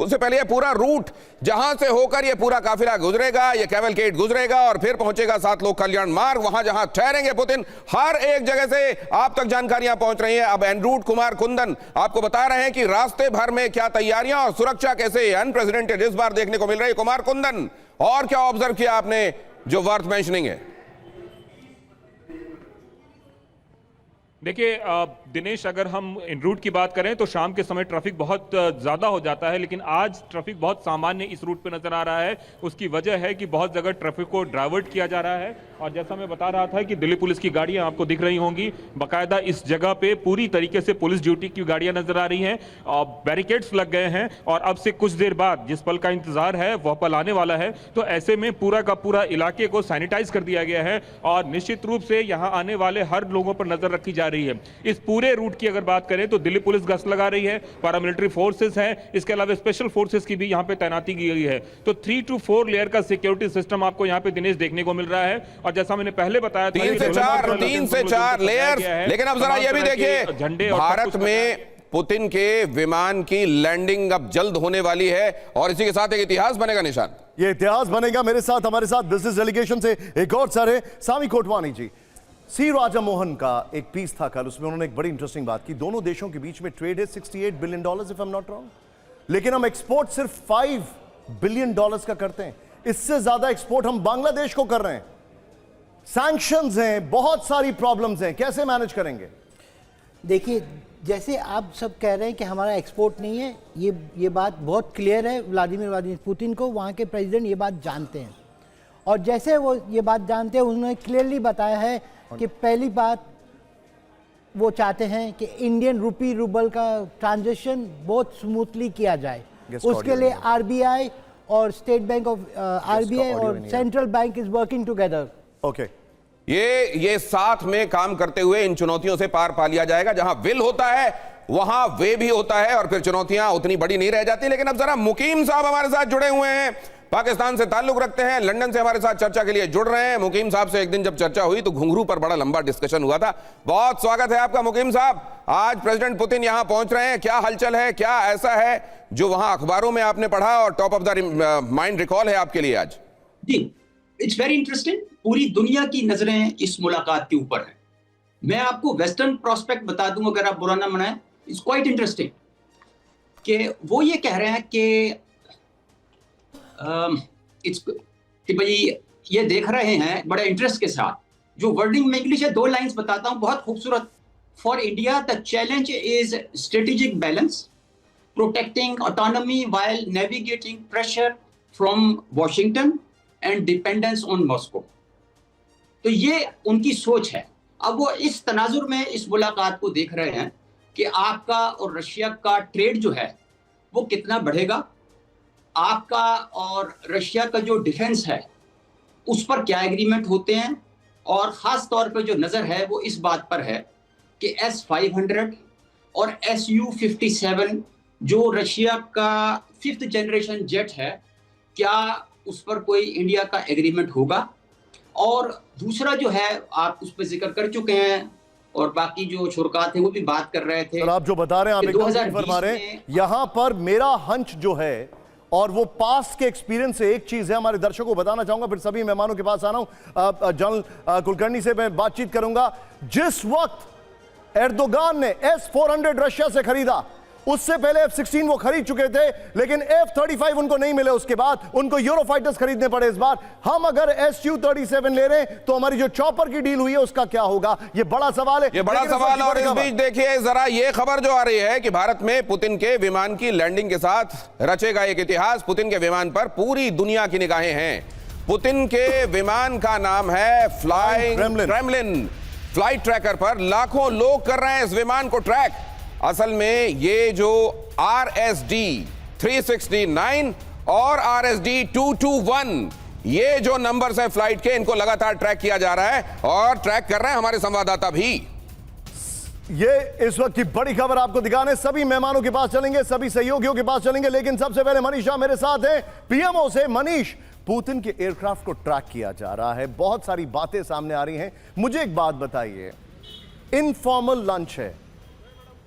उससे पहले ये पूरा रूट जहां से होकर ये पूरा काफिला गुजरेगा, ये कैवलकेड गुजरेगा और फिर पहुंचेगा 7 लोक कल्याण मार्ग, वहां जहां ठहरेंगे पुतिन। हर एक जगह से आप तक जानकारियां पहुंच रही हैं। अब एनरूट कुमार कुंदन आपको बता रहे हैं कि रास्ते भर में क्या तैयारियां और सुरक्षा कैसे अनप्रेसिडेंटेड इस बार देखने को मिल रही है। कुमार कुंदन, और क्या ऑब्जर्व किया आपने जो वर्थ मेंशनिंग है? देखिए दिनेश, अगर हम इन रूट की बात करें तो शाम के समय ट्रैफिक बहुत ज़्यादा हो जाता है, लेकिन आज ट्रैफिक बहुत सामान्य इस रूट पे नज़र आ रहा है। उसकी वजह है कि बहुत जगह ट्रैफिक को डाइवर्ट किया जा रहा है। और जैसा मैं बता रहा था कि दिल्ली पुलिस की गाड़ियां आपको दिख रही होंगी, बाकायदा इस जगह पे पूरी तरीके से पुलिस ड्यूटी की गाड़ियां नजर आ रही हैं और बैरिकेड्स लग गए हैं। और अब से कुछ देर बाद जिस पल का इंतजार है वह पल आने वाला है, तो ऐसे में पूरा का पूरा इलाके को सैनिटाइज कर दिया गया है और निश्चित रूप से यहाँ आने वाले हर लोगों पर नजर रखी जा रही है। इस पूरे रूट की अगर बात करें तो दिल्ली पुलिस गश्त लगा रही है, पैरामिलिट्री फोर्सेस हैं, इसके अलावा स्पेशल फोर्सेस की भी यहाँ पे तैनाती की गई है। तो 3 to 4 लेयर का सिक्योरिटी सिस्टम आपको यहाँ पे दिनेश देखने को मिल रहा है। और जैसा मैंने पहले बताया, 3 से 4 लेयर्स। लेकिन अब जरा यह भी देखिए, भारत में पुतिन के विमान की लैंडिंग अब जल्द होने वाली है और इसी के साथ एक इतिहास बनेगा निशान। ये इतिहास बनेगा। मेरे साथ, हमारे साथ बिजनेस डेलीगेशन से एक और सर है, सामी कोटवानी जी। सी राजा मोहन का एक पीस था कल, उसमें उन्होंने एक बड़ी इंटरेस्टिंग बात की। दोनों देशों के बीच में ट्रेड है $68 billion, if I am not wrong, लेकिन हम एक्सपोर्ट सिर्फ $5 बिलियन का करते हैं। इससे ज्यादा एक्सपोर्ट हम बांग्लादेश को कर रहे हैं। सैंक्शंस हैं, बहुत सारी प्रॉब्लम्स हैं, कैसे मैनेज करेंगे? देखिए, जैसे आप सब कह रहे हैं कि हमारा एक्सपोर्ट नहीं है, ये बात बहुत क्लियर है। व्लादिमीर पुतिन को वहाँ के प्रेसिडेंट ये बात जानते हैं और जैसे वो ये बात जानते हैं, उन्होंने क्लियरली बताया है कि पहली बात वो चाहते हैं कि इंडियन रूपी रूबल का ट्रांजेक्शन बहुत स्मूथली किया जाए। उसके लिए आरबीआई और स्टेट बैंक ऑफ आरबीआई और central bank is working together. Okay, ये साथ में काम करते हुए इन चुनौतियों से पार पा लिया जाएगा। जहां विल होता है वहां वे भी होता है और फिर चुनौतियां उतनी बड़ी नहीं रह जाती। लेकिन अब जरा मुकीम साहब हमारे साथ जुड़े हुए हैं, पाकिस्तान से ताल्लुक रखते हैं, लंदन से हमारे साथ चर्चा के लिए जुड़ रहे हैं। मुकीम साहब से एक दिन जब चर्चा हुई तो घुंघरू पर बड़ा लंबा डिस्कशन हुआ था। बहुत स्वागत है आपका मुकीम साहब। आज प्रेसिडेंट पुतिन यहां पहुंच रहे हैं, क्या हलचल है, क्या ऐसा है जो वहां अखबारों में आपने पढ़ा और top of the mind recall है आपके लिए आज? जी, इट्स वेरी इंटरेस्टिंग। पूरी दुनिया की नजरें इस मुलाकात के ऊपर है। मैं आपको वेस्टर्न प्रोस्पेक्ट बता दूं, अगर आप बुरा ना मनाएं, इट्स क्वाइट इंटरेस्टिंग कि वो ये कह रहे हैं कि भाई ये देख रहे हैं बड़े इंटरेस्ट के साथ। जो वर्डिंग में इंग्लिश है, 2 लाइंस बताता हूं, बहुत खूबसूरत। For India the challenge is strategic balance, protecting autonomy while navigating pressure from Washington and dependence on Moscow. तो ये उनकी सोच है। अब वो इस तनाजुर में इस मुलाकात को देख रहे हैं कि आपका और रशिया का ट्रेड जो है वो कितना बढ़ेगा, आपका और रशिया का जो डिफेंस है उस पर क्या एग्रीमेंट होते हैं। और ख़ास तौर पर जो नज़र है वो इस बात पर है कि S-500 और Su-57 जो रशिया का 5th जनरेशन जेट है, क्या उस पर कोई इंडिया का एग्रीमेंट होगा। और दूसरा जो है, आप उस पर जिक्र कर चुके हैं और बाकी जो शुरकात हैं वो भी बात कर रहे थे। आप जो बता रहे हैं, आप एकदम सही फरमा रहे हैं। यहां पर मेरा हंच जो है और वो पास के एक्सपीरियंस से एक चीज है, हमारे दर्शकों को बताना चाहूंगा, फिर सभी मेहमानों के पास आना हूं। जनरल कुलकर्णी से मैं बातचीत करूंगा। जिस वक्त एर्दोगान ने S-400 रशिया से खरीदा, उससे पहले F-16 वो खरीद चुके थे, लेकिन F-35 उनको नहीं मिले। उसके बाद उनको यूरोफाइटर्स खरीदने पड़े। इस बार हम अगर Su-37 ले रहे हैं तो हमारी जो चॉपर की डील हुई है उसका क्या होगा, ये बड़ा सवाल है। ये बड़ा सवाल। और इस बीच देखिए जरा ये खबर जो आ रही है कि भारत में पुतिन के विमान की लैंडिंग के साथ रचेगा एक इतिहास। पुतिन के विमान पर पूरी दुनिया की निगाहें हैं। पुतिन के विमान का नाम है फ्लाइंग क्रेमलिन। फ्लाइट ट्रैकर पर लाखों लोग कर रहे हैं इस विमान को ट्रैक। असल में ये जो RSD 369 और RSD 221, ये जो नंबर्स हैं फ्लाइट के, इनको लगातार ट्रैक किया जा रहा है और ट्रैक कर रहे हैं हमारे संवाददाता भी। ये इस वक्त की बड़ी खबर आपको दिखाने सभी मेहमानों के पास चलेंगे, सभी सहयोगियों के पास चलेंगे, लेकिन सबसे पहले मनीषा मेरे साथ हैं PMO से। मनीष, पुतिन के एयरक्राफ्ट को ट्रैक किया जा रहा है, बहुत सारी बातें सामने आ रही हैं। मुझे एक बात बताइए, इनफॉर्मल लंच है,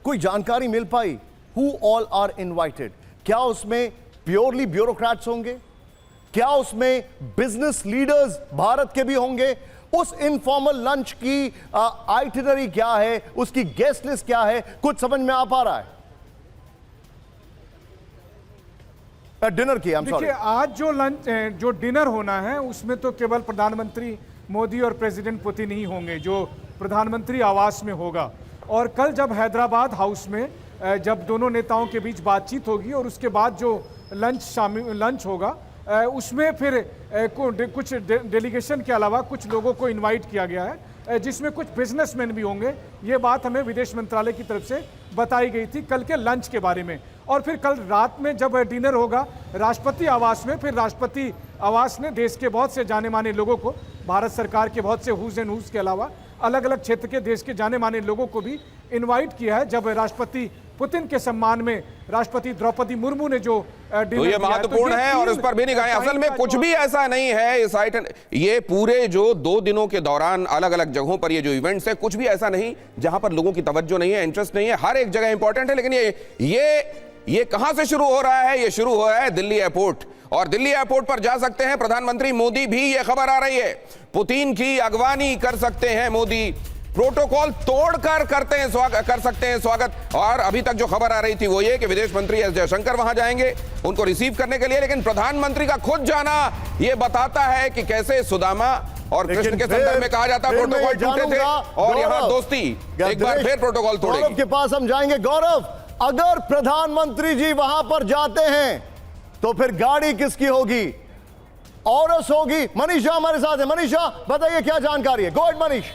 कोई जानकारी मिल पाई? Who all are invited? क्या उसमें प्योरली ब्यूरोक्रेट्स होंगे? क्या उसमें बिजनेस लीडर्स भारत के भी होंगे? उस इनफॉर्मल लंच की आइटिनरी क्या है, उसकी गेस्ट लिस्ट क्या है, कुछ समझ में आ पा रहा है? डिनर की देखिए, आज जो लंच जो डिनर होना है उसमें तो केवल प्रधानमंत्री मोदी और प्रेसिडेंट पुतिन ही होंगे, जो प्रधानमंत्री आवास में होगा। और कल जब हैदराबाद हाउस में जब दोनों नेताओं के बीच बातचीत होगी और उसके बाद जो लंच होगा उसमें फिर कुछ डेलीगेशन के अलावा कुछ लोगों को इनवाइट किया गया है, जिसमें कुछ बिजनेसमैन भी होंगे। ये बात हमें विदेश मंत्रालय की तरफ से बताई गई थी कल के लंच के बारे में। और फिर कल रात में जब डिनर होगा राष्ट्रपति आवास में, फिर राष्ट्रपति आवास ने देश के बहुत से जाने माने लोगों को, भारत सरकार के बहुत से हुज एंड हुज के अलावा अलग अलग क्षेत्र के देश के जाने माने लोगों को भी इनवाइट किया है। जब राष्ट्रपति पुतिन के सम्मान में राष्ट्रपति द्रौपदी मुर्मू ने जो तो ये महत्वपूर्ण है और इस पर भी निगाहें। असल में कुछ भी ऐसा नहीं है इस आइटम, ये पूरे जो 2 दिनों के दौरान अलग अलग जगहों पर ये जो इवेंट्स है, कुछ भी ऐसा नहीं जहां पर लोगों की तवज्जो नहीं है, इंटरेस्ट नहीं है। हर एक जगह इंपॉर्टेंट है। लेकिन ये कहां से शुरू हो रहा है? ये शुरू हो रहा है दिल्ली एयरपोर्ट, और दिल्ली एयरपोर्ट पर जा सकते हैं प्रधानमंत्री मोदी भी। ये खबर आ रही है पुतिन की अगवानी कर सकते हैं मोदी, प्रोटोकॉल तोड़कर कर सकते हैं स्वागत। और अभी तक जो खबर आ रही थी वो ये कि विदेश मंत्री एस जयशंकर वहां जाएंगे उनको रिसीव करने के लिए, लेकिन प्रधानमंत्री का खुद जाना ये बताता है कि कैसे सुदामा और कृष्ण के संदर्भ में कहा जाता प्रोटोकॉल टूटे थे और यहां दोस्ती एक बार फिर प्रोटोकॉल तोड़ेगी। गौरव के पास हम जाएंगे। गौरव, अगर प्रधानमंत्री जी वहां पर जाते हैं तो फिर गाड़ी किसकी होगी? औरस होगी? मनीषा हमारे साथ है। मनीषा, बताइए क्या जानकारी है? Go ahead Manish.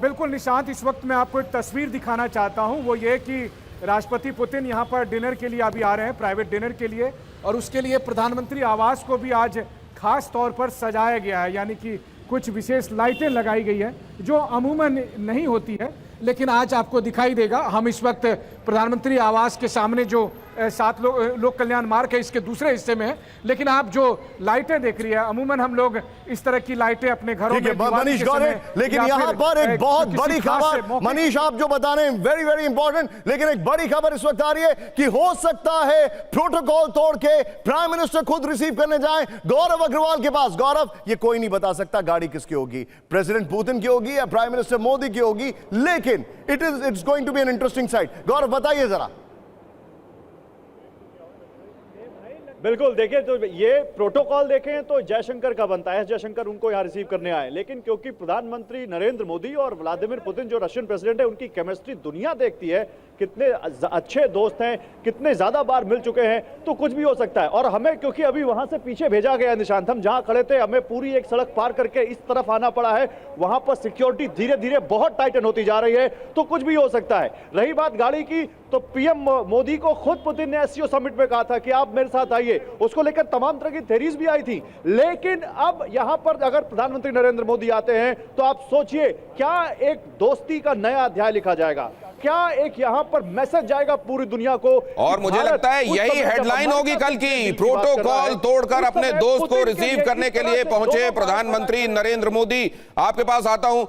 बिल्कुल निशांत, इस वक्त मैं आपको एक तस्वीर दिखाना चाहता हूं। वो ये कि राष्ट्रपति पुतिन यहां पर डिनर के लिए अभी आ रहे हैं, प्राइवेट डिनर के लिए, और उसके लिए प्रधानमंत्री आवास को भी आज खास तौर पर सजाया गया है। यानी कि कुछ विशेष लाइटें लगाई गई है जो अमूमन नहीं होती है, लेकिन आज आपको दिखाई देगा। हम इस वक्त प्रधानमंत्री आवास के सामने जो 7 लोक कल्याण मार्ग है इसके दूसरे हिस्से में है, लेकिन आप जो लाइटें देख रही है, अमूमन हम लोग इस तरह की लाइटें अपने घरों में मनीष गौरे, लेकिन यहां पर एक बहुत बड़ी खबर, मनीष आप जो बता रहे हैं वेरी वेरी इंपॉर्टेंट, लेकिन एक बड़ी खबर इस वक्त आ रही है कि हो सकता है प्रोटोकॉल तोड़ के प्राइम मिनिस्टर खुद रिसीव करने जाएं गौरव अग्रवाल के पास। गौरव, ये कोई नहीं बता सकता गाड़ी किसकी होगी, प्रेसिडेंट पुतिन की होगी या प्राइम मिनिस्टर मोदी की होगी, लेकिन it's going to be an interesting sight. Gaurav बताइए जरा। बिल्कुल, देखिए तो ये प्रोटोकॉल देखें तो जयशंकर का बनता है, जयशंकर उनको यहाँ रिसीव करने आए, लेकिन क्योंकि प्रधानमंत्री नरेंद्र मोदी और व्लादिमीर पुतिन जो रशियन प्रेसिडेंट है उनकी केमिस्ट्री दुनिया देखती है, कितने अच्छे दोस्त हैं, कितने ज्यादा बार मिल चुके हैं, तो कुछ भी हो सकता है। और हमें क्योंकि अभी वहां से पीछे भेजा गया निशांत, हम जहां खड़े थे हमें पूरी एक सड़क पार करके इस तरफ आना पड़ा है, वहां पर सिक्योरिटी धीरे धीरे बहुत टाइटन होती जा रही है, तो कुछ भी हो सकता है। रही बात गाड़ी की, तो पीएम मोदी को खुद पुतिन ने एससीओ समिट में कहा था कि आप मेरे साथ आइए, उसको लेकर तमाम तरह की थेरीज भी आई थी। लेकिन अब यहां पर अगर प्रधानमंत्री नरेंद्र मोदी आते हैं तो आप सोचिए क्या एक दोस्ती का नया अध्याय लिखा जाएगा, क्या एक यहां पर मैसेज जाएगा पूरी दुनिया को। और मुझे लगता है यही हेडलाइन होगी कल की, प्रोटोकॉल तोड़कर अपने दोस्त को रिसीव करने के लिए पहुंचे प्रधानमंत्री नरेंद्र मोदी। आपके पास आता हूं